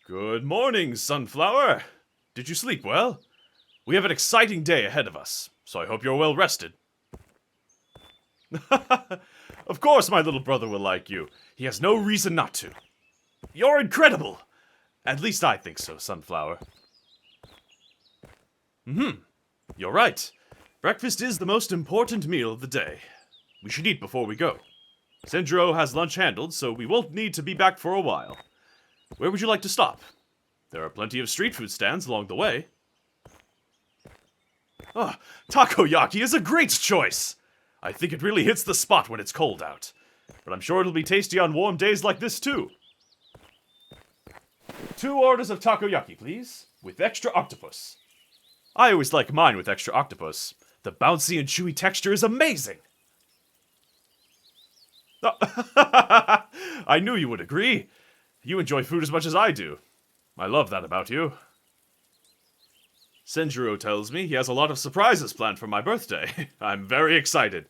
Good morning, Sunflower. Did you sleep well? We have an exciting day ahead of us, so I hope you're well rested. Of course my little brother will like you. He has no reason not to. You're incredible! At least I think so, Sunflower. You're right. Breakfast is the most important meal of the day. We should eat before we go. Senjuro has lunch handled, so we won't need to be back for a while. Where would you like to stop? There are plenty of street food stands along the way. Takoyaki is a great choice! I think it really hits the spot when it's cold out. But I'm sure it'll be tasty on warm days like this, too. 2 orders of takoyaki, please, with extra octopus. I always like mine with extra octopus. The bouncy and chewy texture is amazing! I knew you would agree. You enjoy food as much as I do. I love that about you. Senjuro tells me he has a lot of surprises planned for my birthday. I'm very excited.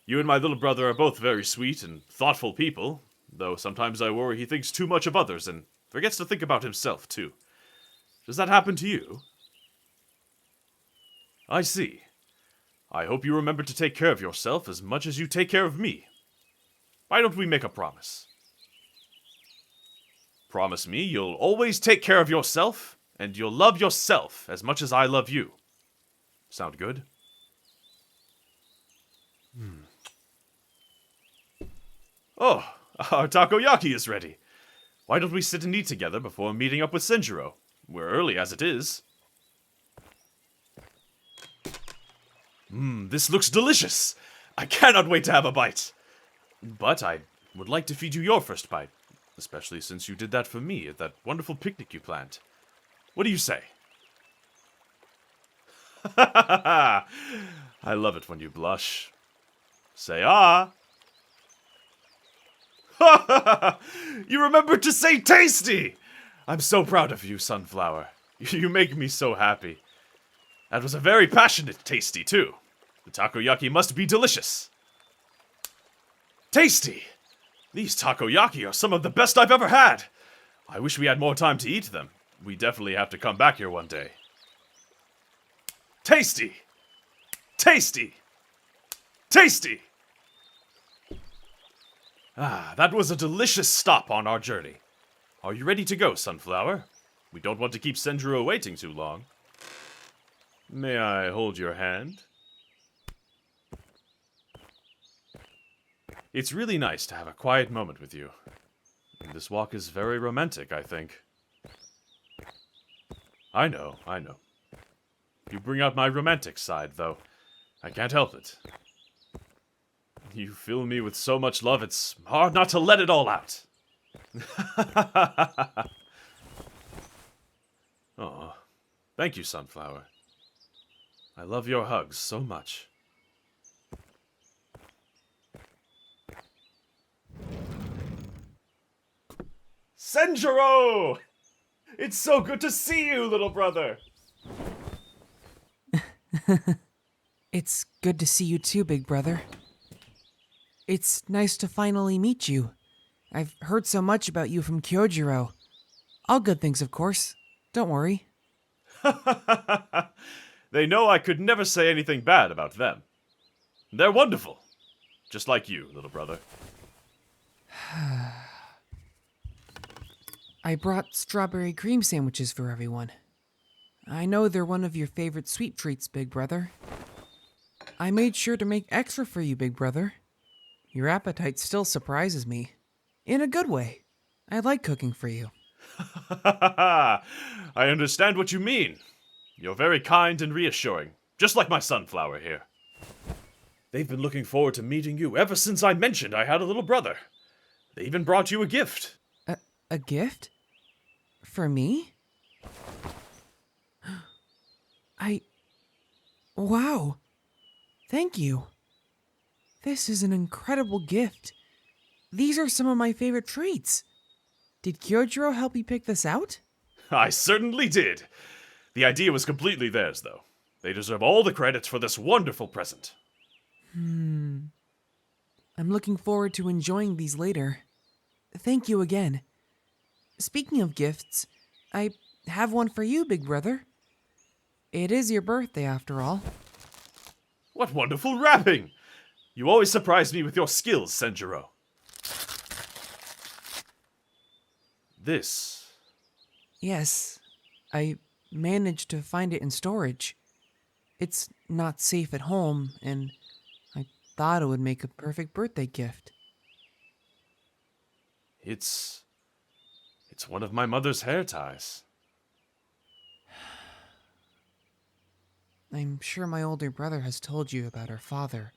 You and my little brother are both very sweet and thoughtful people, though sometimes I worry he thinks too much of others and forgets to think about himself, too. Does that happen to you? I see. I hope you remember to take care of yourself as much as you take care of me. Why don't we make a promise? Promise me you'll always take care of yourself, and you'll love yourself as much as I love you. Sound good? Oh, our takoyaki is ready. Why don't we sit and eat together before meeting up with Senjuro? We're early as it is. This looks delicious. I cannot wait to have a bite. But I would like to feed you your first bite, especially since you did that for me at that wonderful picnic you planned. What do you say? I love it when you blush. Say ah. You remembered to say tasty! I'm so proud of you, Sunflower. You make me so happy. That was a very passionate tasty, too. The takoyaki must be delicious. Tasty! These takoyaki are some of the best I've ever had. I wish we had more time to eat them. We definitely have to come back here one day. Tasty! Tasty! Tasty! That was a delicious stop on our journey. Are you ready to go, Sunflower? We don't want to keep Senjuro waiting too long. May I hold your hand? It's really nice to have a quiet moment with you. And this walk is very romantic, I think. I know. You bring out my romantic side, though. I can't help it. You fill me with so much love, it's hard not to let it all out. Oh, thank you, Sunflower. I love your hugs so much. Senjuro! It's so good to see you, little brother! It's good to see you too, big brother. It's nice to finally meet you. I've heard so much about you from Kyojiro. All good things, of course. Don't worry. They know I could never say anything bad about them. They're wonderful. Just like you, little brother. I brought strawberry cream sandwiches for everyone. I know they're one of your favorite sweet treats, big brother. I made sure to make extra for you, big brother. Your appetite still surprises me. In a good way. I like cooking for you. I understand what you mean. You're very kind and reassuring, just like my Sunflower here. They've been looking forward to meeting you ever since I mentioned I had a little brother. They even brought you a gift. A gift? For me? Wow. Thank you. This is an incredible gift. These are some of my favorite treats. Did Kyojiro help you pick this out? I certainly did. The idea was completely theirs, though. They deserve all the credit for this wonderful present. I'm looking forward to enjoying these later. Thank you again. Speaking of gifts, I have one for you, big brother. It is your birthday, after all. What wonderful wrapping! You always surprise me with your skills, Senjuro. This. Yes, I managed to find it in storage. It's not safe at home, and I thought it would make a perfect birthday gift. It's one of my mother's hair ties. I'm sure my older brother has told you about our father.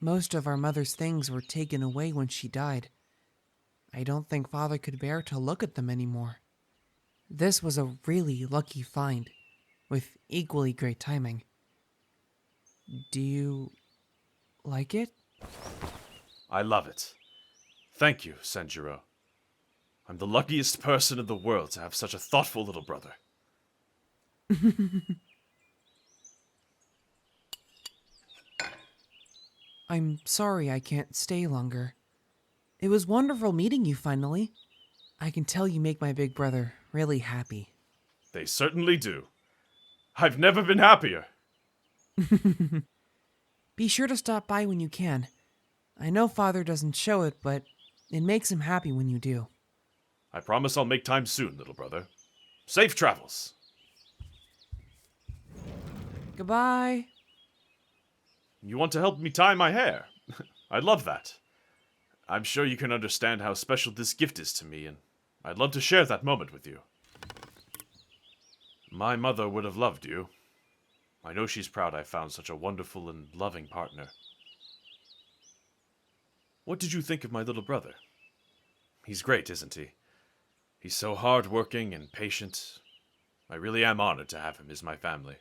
Most of our mother's things were taken away when she died. I don't think father could bear to look at them anymore. This was a really lucky find, with equally great timing. Do you like it? I love it. Thank you, Senjuro. I'm the luckiest person in the world to have such a thoughtful little brother. I'm sorry I can't stay longer. It was wonderful meeting you finally. I can tell you make my big brother really happy. They certainly do. I've never been happier. Be sure to stop by when you can. I know father doesn't show it, but it makes him happy when you do. I promise I'll make time soon, little brother. Safe travels. Goodbye. You want to help me tie my hair? I'd love that. I'm sure you can understand how special this gift is to me, and I'd love to share that moment with you. My mother would have loved you. I know she's proud I found such a wonderful and loving partner. What did you think of my little brother? He's great, isn't he? He's so hard-working and patient. I really am honored to have him as my family.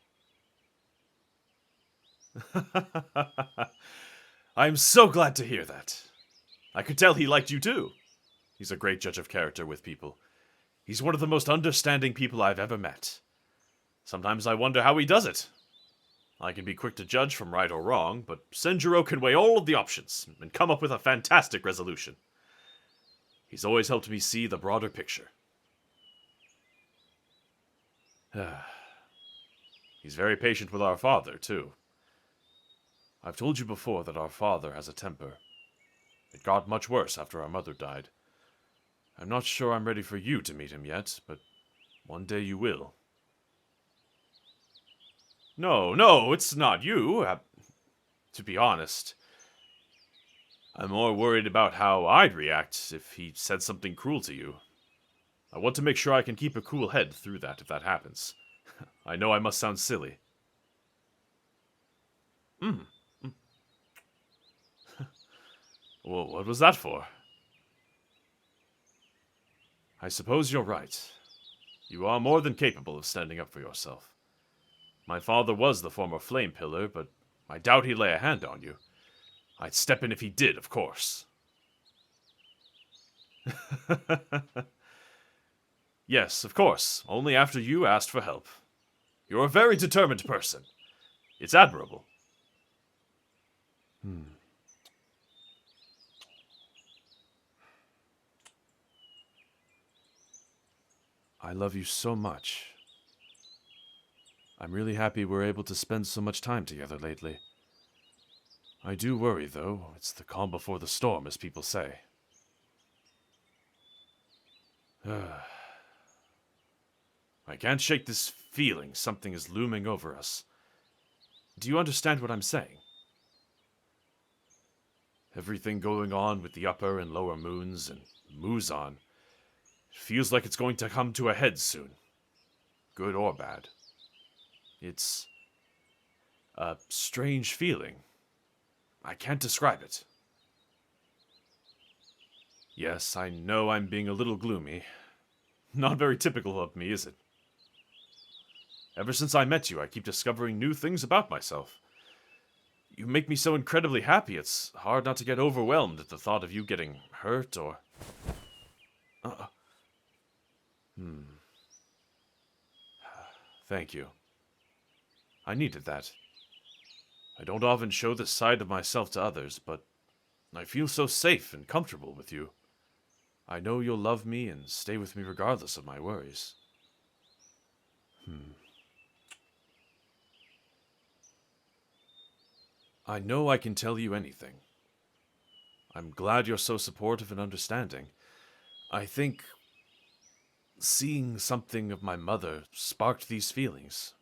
I'm so glad to hear that. I could tell he liked you too. He's a great judge of character with people. He's one of the most understanding people I've ever met. Sometimes I wonder how he does it. I can be quick to judge from right or wrong, but Senjuro can weigh all of the options and come up with a fantastic resolution. He's always helped me see the broader picture. He's very patient with our father, too. I've told you before that our father has a temper. It got much worse after our mother died. I'm not sure I'm ready for you to meet him yet, but one day you will. No, it's not you. To be honest, I'm more worried about how I'd react if he said something cruel to you. I want to make sure I can keep a cool head through that if that happens. I know I must sound silly. Well, what was that for? I suppose you're right. You are more than capable of standing up for yourself. My father was the former flame pillar, but I doubt he'd lay a hand on you. I'd step in if he did, of course. Yes, of course, only after you asked for help. You're a very determined person. It's admirable. I love you so much. I'm really happy we're able to spend so much time together lately. I do worry, though. It's the calm before the storm, as people say. I can't shake this feeling something is looming over us. Do you understand what I'm saying? Everything going on with the upper and lower moons and Muzan. It feels like it's going to come to a head soon. Good or bad. It's a strange feeling. I can't describe it. Yes, I know I'm being a little gloomy. Not very typical of me, is it? Ever since I met you, I keep discovering new things about myself. You make me so incredibly happy, it's hard not to get overwhelmed at the thought of you getting hurt or... Thank you. I needed that. I don't often show this side of myself to others, but I feel so safe and comfortable with you. I know you'll love me and stay with me regardless of my worries. I know I can tell you anything. I'm glad you're so supportive and understanding. I think seeing something of my mother sparked these feelings.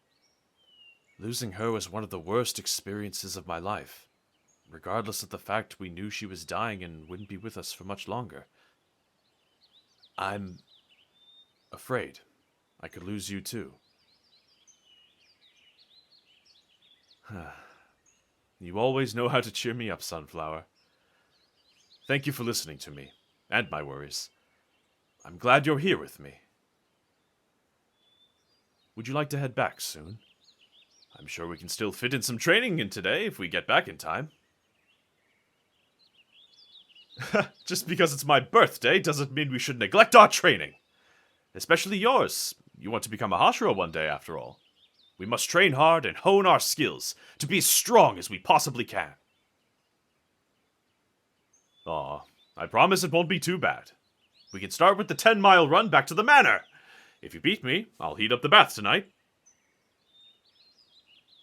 Losing her was one of the worst experiences of my life, regardless of the fact we knew she was dying and wouldn't be with us for much longer. I'm afraid I could lose you too. You always know how to cheer me up, Sunflower. Thank you for listening to me, and my worries. I'm glad you're here with me. Would you like to head back soon? I'm sure we can still fit in some training in today if we get back in time. Just because it's my birthday doesn't mean we should neglect our training. Especially yours. You want to become a Hashira one day, after all. We must train hard and hone our skills to be as strong as we possibly can. Aw, I promise it won't be too bad. We can start with the 10-mile run back to the manor. If you beat me, I'll heat up the bath tonight.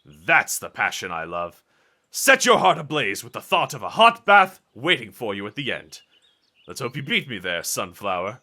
That's the passion I love. Set your heart ablaze with the thought of a hot bath waiting for you at the end. Let's hope you beat me there, Sunflower.